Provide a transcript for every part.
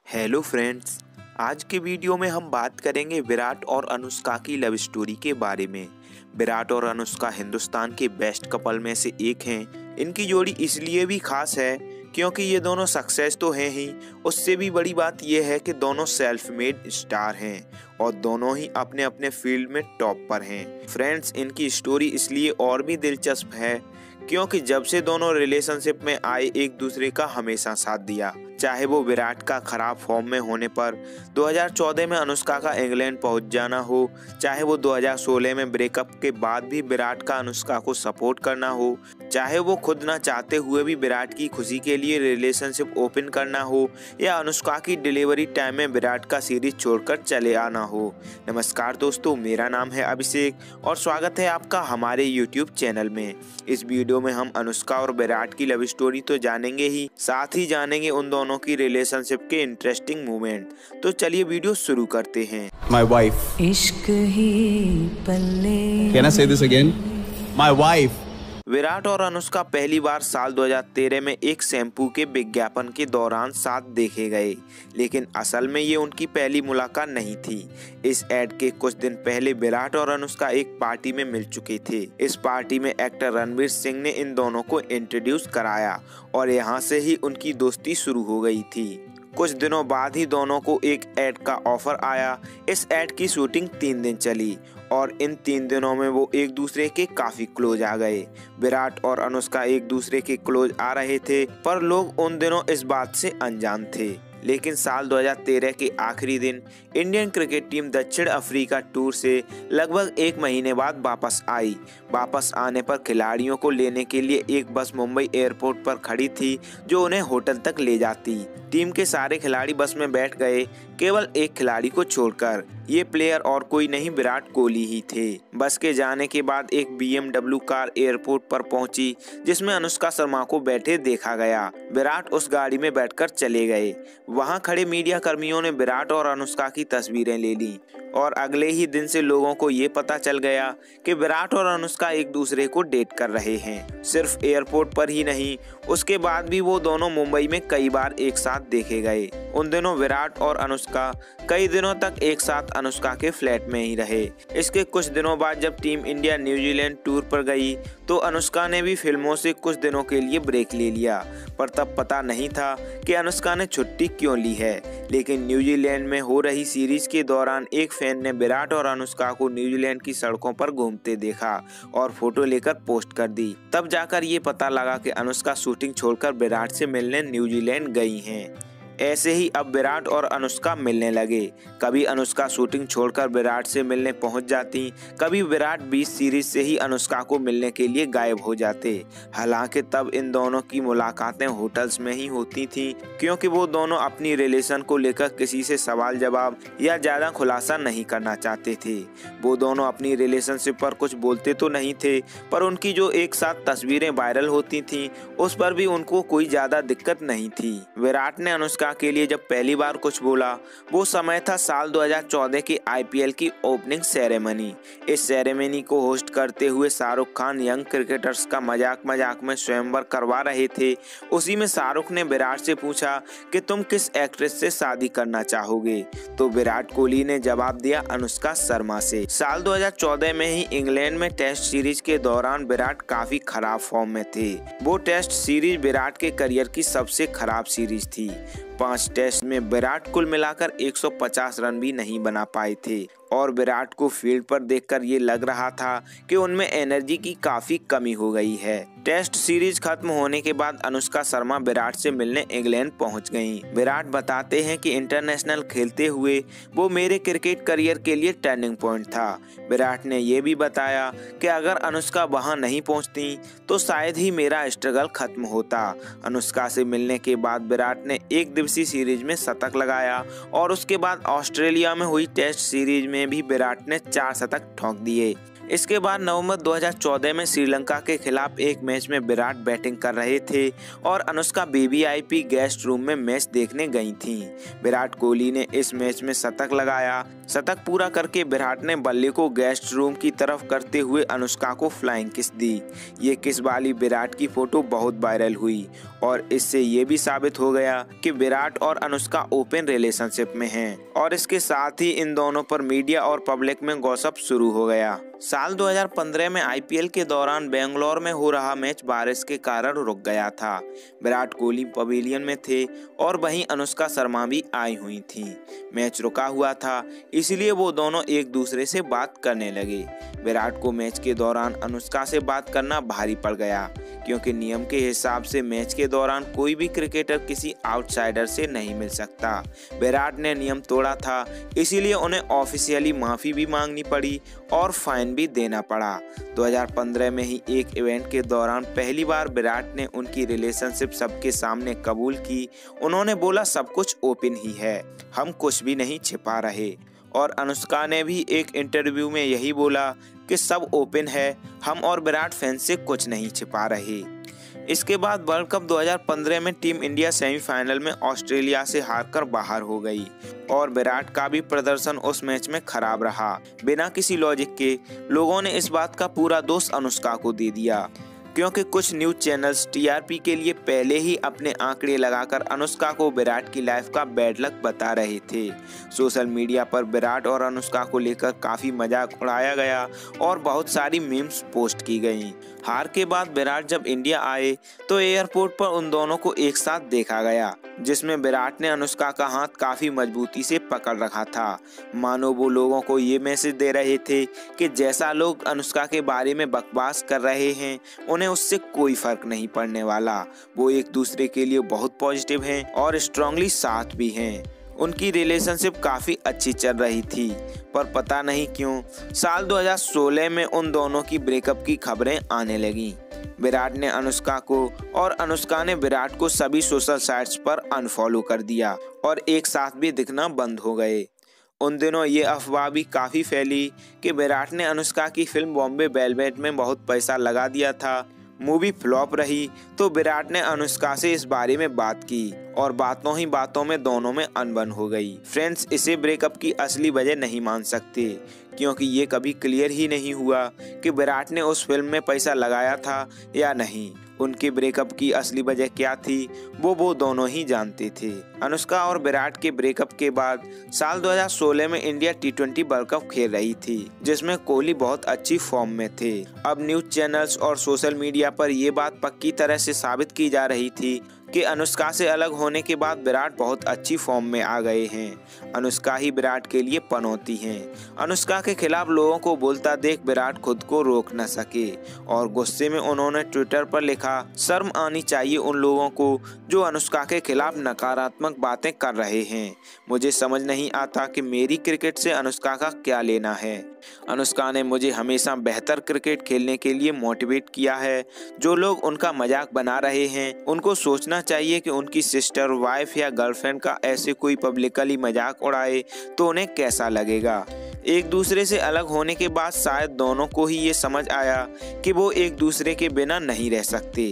Hello friends, आज के video में हम बात करेंगे विराट और अनुष्का की लव स्टोरी के बारे में। विराट और अनुष्का हिंदुस्तान के बेस्ट कपल में से एक हैं। इनकी जोड़ी इसलिए भी खास है क्योंकि ये दोनों सक्सेस तो हैं ही, उससे भी बड़ी बात यह है कि दोनों सेल्फ मेड स्टार हैं और दोनों ही अपने अपने फील्ड में टॉप पर हैं। फ्रेंड्स, इनकी स्टोरी इसलिए और भी दिलचस्प है क्योंकि जब से दोनों रिलेशनशिप में आए एक दूसरे का हमेशा साथ दिया। चाहे वो विराट का खराब फॉर्म में होने पर 2014 में अनुष्का का इंग्लैंड पहुंच जाना हो, चाहे वो 2016 में ब्रेकअप के बाद भी विराट का अनुष्का को सपोर्ट करना हो, चाहे वो खुद ना चाहते हुए भी विराट की खुशी के लिए रिलेशनशिप ओपन करना हो, या अनुष्का की डिलीवरी टाइम में विराट का सीरीज छोड़कर चले आना हो। नमस्कार दोस्तों, मेरा नाम है अभिषेक और स्वागत है आपका हमारे यूट्यूब चैनल में। इस वीडियो में हम अनुष्का और विराट की लव स्टोरी तो जानेंगे ही, साथ ही जानेंगे उन दोनों की रिलेशनशिप के इंटरेस्टिंग मोमेंट। तो चलिए वीडियो शुरू करते हैं। My wife. इश्क ही पल्ले। Can I say this again? My wife. Virat और अनुष्का पहली बार साल 2013 में एक शैम्पू के विज्ञापन के दौरान साथ देखे गए, लेकिन असल में ये उनकी पहली मुलाकात नहीं थी। इस एड के कुछ दिन पहले विराट और अनुष्का एक पार्टी में मिल चुके थे। इस पार्टी में एक्टर रणवीर सिंह ने इन दोनों को इंट्रोड्यूस कराया और यहाँ से ही उनकी दोस्ती शुरू हो गई थी। कुछ दिनों बाद ही दोनों को एक एड का ऑफर आया। इस एड की शूटिंग 3 दिन चली और इन 3 दिनों में वो एक दूसरे के काफी क्लोज आ गए। विराट और अनुष्का एक दूसरे के क्लोज आ रहे थे, पर लोग उन दिनों इस बात से अनजान थे। लेकिन साल 2013 के आखिरी दिन इंडियन क्रिकेट टीम दक्षिण अफ्रीका टूर से लगभग 1 महीने बाद वापस आई। वापस आने पर खिलाड़ियों को लेने के लिए एक बस मुंबई एयरपोर्ट पर खड़ी थी जो उन्हें होटल तक ले जाती। टीम के सारे खिलाड़ी बस में बैठ गए, केवल एक खिलाड़ी को छोड़कर। ये प्लेयर और कोई नहीं, विराट कोहली ही थे। बस के जाने के बाद एक BMW कार एयरपोर्ट पर पहुंची जिसमें अनुष्का शर्मा को बैठे देखा गया। विराट उस गाड़ी में बैठकर चले गए। वहां खड़े मीडिया कर्मियों ने विराट और अनुष्का की तस्वीरें ले ली और अगले ही दिन से लोगों को ये पता चल गया कि विराट और अनुष्का एक दूसरे को डेट कर रहे हैं। सिर्फ एयरपोर्ट पर ही नहीं, उसके बाद भी वो दोनों मुंबई में कई बार एक साथ देखे गए। उन दिनों विराट और अनुष्का कई दिनों तक एक साथ अनुष्का के फ्लैट में ही रहे। इसके कुछ दिनों बाद जब टीम इंडिया न्यूजीलैंड टूर पर गई तो अनुष्का ने भी फिल्मों से कुछ दिनों के लिए ब्रेक ले लिया, पर तब पता नहीं था कि अनुष्का ने छुट्टी क्यों ली है। लेकिन न्यूजीलैंड में हो रही सीरीज के दौरान एक फैन ने विराट और अनुष्का को न्यूजीलैंड की सड़कों पर घूमते देखा और फोटो लेकर पोस्ट कर दी। तब जाकर ये पता लगा कि अनुष्का शूटिंग छोड़कर विराट से मिलने न्यूजीलैंड गई हैं। ऐसे ही अब विराट और अनुष्का मिलने लगे। कभी अनुष्का शूटिंग छोड़कर विराट से मिलने पहुंच जाती, कभी विराट बीच सीरीज से ही अनुष्का को मिलने के लिए गायब हो जाते। हालांकि तब इन दोनों की मुलाकातें होटल्स में ही होती थी क्योंकि वो दोनों अपनी रिलेशन को लेकर किसी से सवाल जवाब या ज्यादा खुलासा नहीं करना चाहते थे। वो दोनों अपनी रिलेशनशिप पर कुछ बोलते तो नहीं थे, पर उनकी जो एक साथ तस्वीरें वायरल होती थी उस पर भी उनको कोई ज्यादा दिक्कत नहीं थी। विराट ने अनुष्का के लिए जब पहली बार कुछ बोला वो समय था साल 2014 की IPL की ओपनिंग सेरेमनी। इस सेरेमनी को होस्ट करते हुए शाहरुख खान यंग क्रिकेटर्स का मजाक में स्वयंवर करवा रहे थे। उसी में शाहरुख ने विराट से पूछा कि तुम किस एक्ट्रेस से शादी करना चाहोगे, तो विराट कोहली ने जवाब दिया अनुष्का शर्मा से। साल 2014 में ही इंग्लैंड में टेस्ट सीरीज के दौरान विराट काफी खराब फॉर्म में थे। वो टेस्ट सीरीज विराट के करियर की सबसे खराब सीरीज थी। 5 टेस्ट में विराट कुल मिलाकर 150 रन भी नहीं बना पाए थे और विराट को फील्ड पर देखकर ये लग रहा था कि उनमें एनर्जी की काफी कमी हो गई है। टेस्ट सीरीज खत्म होने के बाद अनुष्का शर्मा विराट से मिलने इंग्लैंड पहुंच गईं। विराट बताते हैं कि इंटरनेशनल खेलते हुए वो मेरे क्रिकेट करियर के लिए टर्निंग पॉइंट था। विराट ने ये भी बताया कि अगर अनुष्का वहां नहीं पहुंचती तो शायद ही मेरा स्ट्रगल खत्म होता। अनुष्का से मिलने के बाद विराट ने एक दिवसीय सीरीज में शतक लगाया और उसके बाद ऑस्ट्रेलिया में हुई टेस्ट सीरीज में भी विराट ने 4 शतक ठोक दिए। इसके बाद नवंबर 2014 में श्रीलंका के खिलाफ एक मैच में विराट बैटिंग कर रहे थे और अनुष्का VVIP गेस्ट रूम में मैच देखने गई थीं। विराट कोहली ने इस मैच में शतक लगाया। शतक पूरा करके विराट ने बल्ले को गेस्ट रूम की तरफ करते हुए अनुष्का को फ्लाइंग किस दी। ये किस वाली विराट की फोटो बहुत वायरल हुई और इससे ये भी साबित हो गया कि विराट और अनुष्का ओपन रिलेशनशिप में हैं और इसके साथ ही इन दोनों पर मीडिया और पब्लिक में गॉसिप शुरू हो गया। साल 2015 में आईपीएल के दौरान बेंगलोर में हो रहा मैच बारिश के कारण रुक गया था। विराट कोहली पवेलियन में थे और वहीं अनुष्का शर्मा भी आई हुई थी। मैच रुका हुआ था, इसलिए वो दोनों एक दूसरे से बात करने लगे। विराट को मैच के दौरान अनुष्का से बात करना भारी पड़ गया, क्योंकि नियम के हिसाब से मैच के दौरान कोई भी क्रिकेटर किसी आउटसाइडर से नहीं मिल सकता। विराट ने नियम तोड़ा था, इसीलिए उन्हें ऑफिशियली माफी भी मांगनी पड़ी और फाइन भी देना पड़ा। 2015 में ही एक इवेंट के दौरान पहली बार विराट ने उनकी रिलेशनशिप सबके सामने कबूल की। उन्होंने बोला सब कुछ ओपन ही है, हम कुछ भी नहीं छिपा रहे। और अनुष्का ने भी एक इंटरव्यू में यही बोला कि सब ओपन है, हम और विराट फैंस से कुछ नहीं छिपा रहे। इसके बाद वर्ल्ड कप 2015 में टीम इंडिया सेमीफाइनल में ऑस्ट्रेलिया से हारकर बाहर हो गई और विराट का भी प्रदर्शन उस मैच में खराब रहा। बिना किसी लॉजिक के लोगों ने इस बात का पूरा दोष अनुष्का को दे दिया, क्योंकि कुछ न्यूज चैनल्स टीआरपी के लिए पहले ही अपने आंकड़े लगाकर अनुष्का को विराट की लाइफ का बैड लक बता रहे थे। सोशल मीडिया पर विराट और अनुष्का को लेकर काफी मजाक उड़ाया गया और बहुत सारी मीम्स पोस्ट की गईं। हार के बाद विराट जब इंडिया आए तो एयरपोर्ट पर उन दोनों को एक साथ देखा गया, जिसमें विराट ने अनुष्का का हाथ काफी मजबूती से पकड़ रखा था। मानो वो लोगों को ये मैसेज दे रहे थे कि जैसा लोग अनुष्का के बारे में बकवास कर रहे हैं, उन्हें उससे कोई फर्क नहीं पड़ने वाला। वो एक दूसरे के लिए बहुत पॉजिटिव हैं और स्ट्रांगली साथ भी हैं। उनकी रिलेशनशिप काफ़ी अच्छी चल रही थी, पर पता नहीं क्यों साल 2016 में उन दोनों की ब्रेकअप की खबरें आने लगीं। विराट ने अनुष्का को और अनुष्का ने विराट को सभी सोशल साइट्स पर अनफॉलो कर दिया और एक साथ भी दिखना बंद हो गए। उन दिनों ये अफवाह भी काफ़ी फैली कि विराट ने अनुष्का की फिल्म बॉम्बे वेलवेट में बहुत पैसा लगा दिया था। मूवी फ्लॉप रही तो विराट ने अनुष्का से इस बारे में बात की और बातों ही बातों में दोनों में अनबन हो गई। फ्रेंड्स, इसे ब्रेकअप की असली वजह नहीं मान सकते, क्योंकि ये कभी क्लियर ही नहीं हुआ कि विराट ने उस फिल्म में पैसा लगाया था या नहीं। उनके ब्रेकअप की असली वजह क्या थी वो दोनों ही जानते थे। अनुष्का और विराट के ब्रेकअप के बाद साल 2016 में इंडिया T20 वर्ल्ड कप खेल रही थी, जिसमें कोहली बहुत अच्छी फॉर्म में थे। अब न्यूज चैनल्स और सोशल मीडिया पर यह बात पक्की तरह से साबित की जा रही थी कि अनुष्का से अलग होने के बाद विराट बहुत अच्छी फॉर्म में आ गए हैं। अनुष्का ही विराट के लिए पनौती हैं। अनुष्का के खिलाफ लोगों को बोलता देख विराट खुद को रोक न सके और गुस्से में उन्होंने ट्विटर पर लिखा, शर्म आनी चाहिए उन लोगों को जो अनुष्का के खिलाफ नकारात्मक बातें कर रहे हैं। मुझे समझ नहीं आता कि मेरी क्रिकेट से अनुष्का का क्या लेना है। अनुष्का ने मुझे हमेशा बेहतर क्रिकेट खेलने के लिए मोटिवेट किया है। जो लोग उनका मजाक बना रहे हैं उनको सोचना चाहिए कि उनकी सिस्टर, वाइफ या गर्लफ्रेंड का ऐसे कोई पब्लिकली मजाक उड़ाए तो उन्हें कैसा लगेगा। एक दूसरे से अलग होने के बाद शायद दोनों को ही ये समझ आया कि वो एक दूसरे के बिना नहीं रह सकते।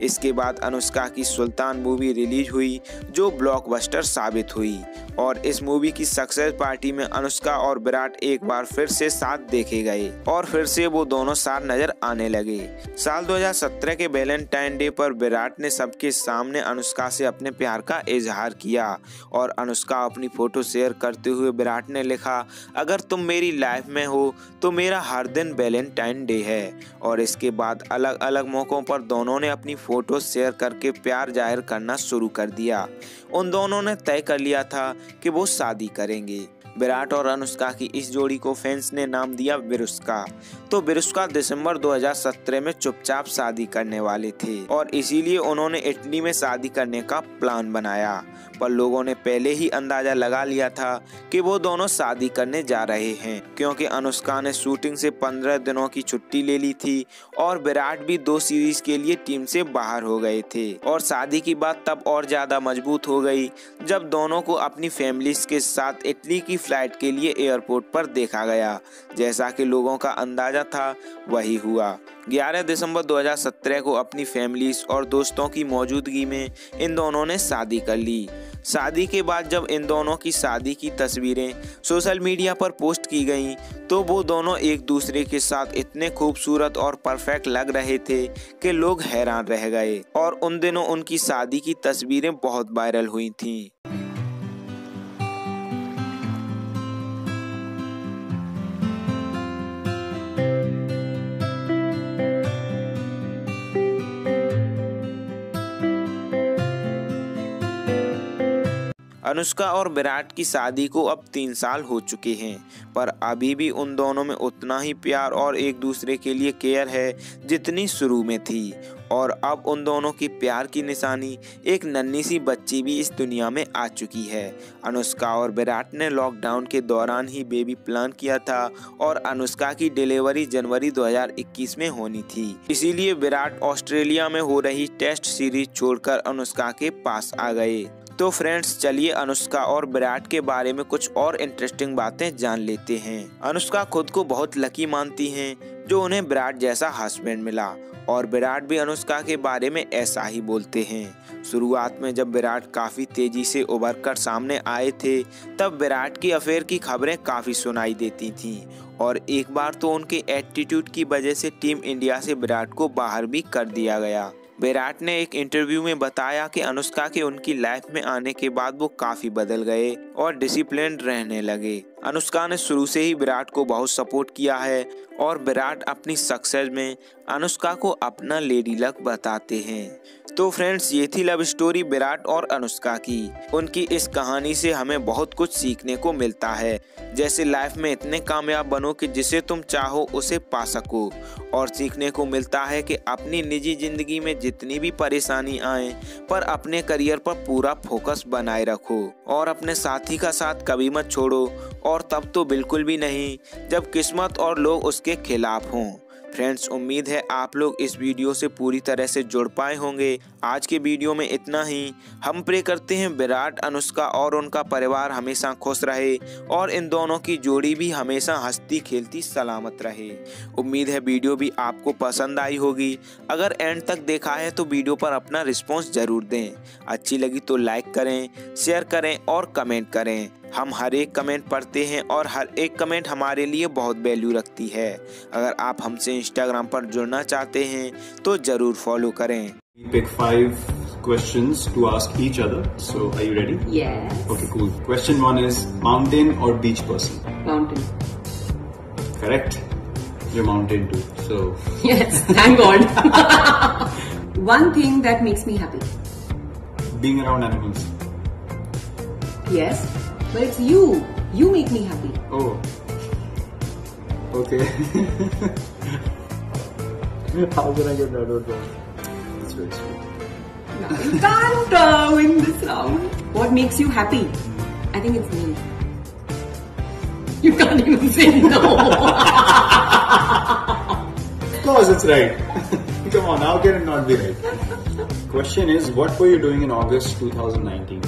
इसके बाद अनुष्का की सुल्तान मूवी रिलीज हुई जो ब्लॉकबस्टर साबित हुई और इस मूवी की सक्सेस पार्टी में अनुष्का और विराट एक बार फिर से साथ देखे गए और फिर से वो दोनों साथ नजर आने लगे। साल 2017 के वैलेंटाइन डे पर विराट ने सबके सामने अनुष्का से अपने प्यार का इजहार किया और अनुष्का अपनी फोटो शेयर करते हुए विराट ने लिखा, अगर तुम मेरी लाइफ में हो तो मेरा हर दिन वैलेंटाइन डे है। और इसके बाद अलग अलग मौकों पर दोनों ने अपनी फोटो शेयर करके प्यार जाहिर करना शुरू कर दिया। उन दोनों ने तय कर लिया था कि वो शादी करेंगे। विराट और अनुष्का की इस जोड़ी को फैंस ने नाम दिया विरुष्का। तो विरुष्का दिसंबर 2017 में चुपचाप शादी करने वाले थे और इसीलिए उन्होंने इटली में शादी करने का प्लान बनाया, पर लोगों ने पहले ही अंदाजा लगा लिया था कि वो दोनों शादी करने जा रहे हैं, क्योंकि अनुष्का ने शूटिंग से 15 दिनों की छुट्टी ले ली थी और विराट भी 2 सीरीज के लिए टीम से बाहर हो गए थे। और शादी की बात तब और ज्यादा मजबूत हो गई जब दोनों को अपनी फैमिलीज के साथ इटली की फ्लाइट के लिए एयरपोर्ट पर देखा गया। जैसा कि लोगों का अंदाजा था वही हुआ। 11 दिसंबर 2017 को अपनी फैमिलीज और दोस्तों की मौजूदगी में इन दोनों ने शादी कर ली। शादी के बाद जब इन दोनों की शादी की तस्वीरें सोशल मीडिया पर पोस्ट की गईं तो वो दोनों एक दूसरे के साथ इतने खूबसूरत और परफेक्ट लग रहे थे कि लोग हैरान रह गए और उन दिनों उनकी शादी की तस्वीरें बहुत वायरल हुई थीं। अनुष्का और विराट की शादी को अब 3 साल हो चुके हैं, पर अभी भी उन दोनों में उतना ही प्यार और एक दूसरे के लिए केयर है जितनी शुरू में थी। और अब उन दोनों की प्यार की निशानी एक नन्ही सी बच्ची भी इस दुनिया में आ चुकी है। अनुष्का और विराट ने लॉकडाउन के दौरान ही बेबी प्लान किया था और अनुष्का की डिलीवरी जनवरी 2021 में होनी थी। इसीलिए विराट ऑस्ट्रेलिया में हो रही टेस्ट सीरीज छोड़कर अनुष्का के पास आ गए। तो फ्रेंड्स, चलिए अनुष्का और विराट के बारे में कुछ और इंटरेस्टिंग बातें जान लेते हैं। अनुष्का खुद को बहुत लकी मानती हैं जो उन्हें विराट जैसा हस्बैंड मिला और विराट भी अनुष्का के बारे में ऐसा ही बोलते हैं। शुरुआत में जब विराट काफ़ी तेजी से उभर कर सामने आए थे तब विराट की अफेयर की खबरें काफ़ी सुनाई देती थीं और एक बार तो उनके एटीट्यूड की वजह से टीम इंडिया से विराट को बाहर भी कर दिया गया। विराट ने एक इंटरव्यू में बताया कि अनुष्का के उनकी लाइफ में आने के बाद वो काफ़ी बदल गए और डिसिप्लिन्ड रहने लगे। अनुष्का ने शुरू से ही विराट को बहुत सपोर्ट किया है और विराट अपनी सक्सेस में अनुष्का को अपना लेडी लक बताते हैं। तो फ्रेंड्स, ये थी लव स्टोरी विराट और अनुष्का की। उनकी इस कहानी से हमें बहुत कुछ सीखने को मिलता है, जैसे लाइफ में इतने कामयाब बनो कि जिसे तुम चाहो उसे पा सको, और सीखने को मिलता है कि अपनी निजी जिंदगी में जितनी भी परेशानी आए पर अपने करियर पर पूरा फोकस बनाए रखो और अपने साथी का साथ कभी मत छोड़ो, और तब तो बिल्कुल भी नहीं जब किस्मत और लोग उसके खिलाफ हों। फ्रेंड्स, उम्मीद है आप लोग इस वीडियो से पूरी तरह से जुड़ पाए होंगे। आज के वीडियो में इतना ही। हम प्रे करते हैं विराट, अनुष्का और उनका परिवार हमेशा खुश रहे और इन दोनों की जोड़ी भी हमेशा हंसती खेलती सलामत रहे। उम्मीद है वीडियो भी आपको पसंद आई होगी। अगर एंड तक देखा है तो वीडियो पर अपना रिस्पॉन्स जरूर दें। अच्छी लगी तो लाइक करें, शेयर करें और कमेंट करें। हम हर एक कमेंट पढ़ते हैं और हर एक कमेंट हमारे लिए बहुत वैल्यू रखती है। अगर आप हमसे इंस्टाग्राम पर जुड़ना चाहते हैं तो जरूर फॉलो करें। We pick 5 questions to ask each other. So, are you ready? Yes. Okay, cool. Question 1 is mountain or beach person? Mountain. Correct. You're mountain too. So, Yes, thank God. One thing that makes me happy. being around animals. Yes, but it's you. You make me happy. Oh. Okay. How can I get that out wrong? That's very sweet. No, you can't win this round. What makes you happy? I think it's me. You can't even say no. Of course, it's right. Come on, how can it not be right? Question is, what were you doing in August 2019?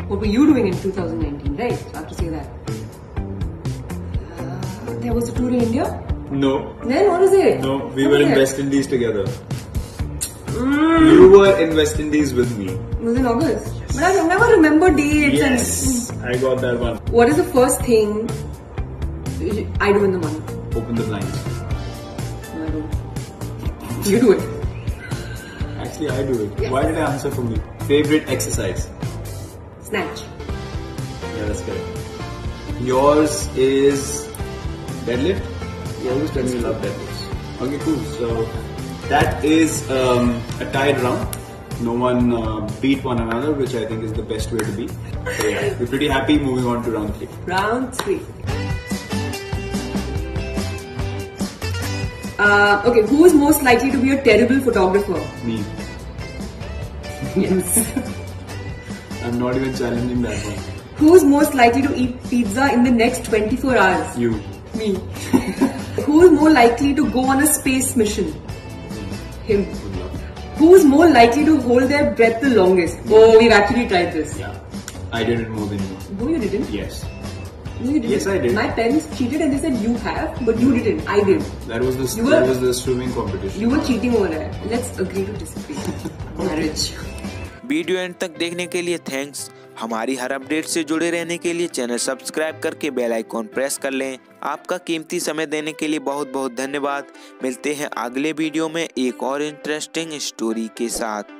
What were you doing in 2019, right? I have to say that. There was a tour in India? No. Then what is it? No, we What were is in it? West Indies together. You were in West Indies with me. It was in August. But I never remember dates. Yes, I got that one. What is the first thing I do in the morning? Open the blinds. No, I don't. You do it. Actually, I do it. Yeah. Why did I answer for me? Favorite exercise? Snatch. Yeah, that's correct. Yours is deadlift? You always tell me you love deadlifts. Okay, cool. So that is a tied round. No one beat one another, which I think is the best way to be. So yeah, we're pretty happy. Moving on to round 3. Round 3. Okay, who is most likely to be a terrible photographer? Me. Yes. I'm not even challenging that one. Who is most likely to eat pizza in the next 24 hours? You. Me. Who is more likely to go on a space mission? Him. Good luck. Who is more likely to hold their breath the longest? Oh, we've actually tried this. Yeah. I did it more than you. No, you didn't. Yes. No, you didn't. Yes, I did. My parents cheated and they said you have, but you didn't. I did. That was the You that were- was the swimming competition. You were cheating over there. Let's agree to disagree. Marriage. Video and तक देखने के लिए thanks. हमारी हर update से जुड़े रहने के लिए चैनल सब्सक्राइब करके बेल आइकॉन प्रेस कर लें। आपका कीमती समय देने के लिए बहुत बहुत धन्यवाद। मिलते हैं अगले वीडियो में एक और इंटरेस्टिंग स्टोरी के साथ।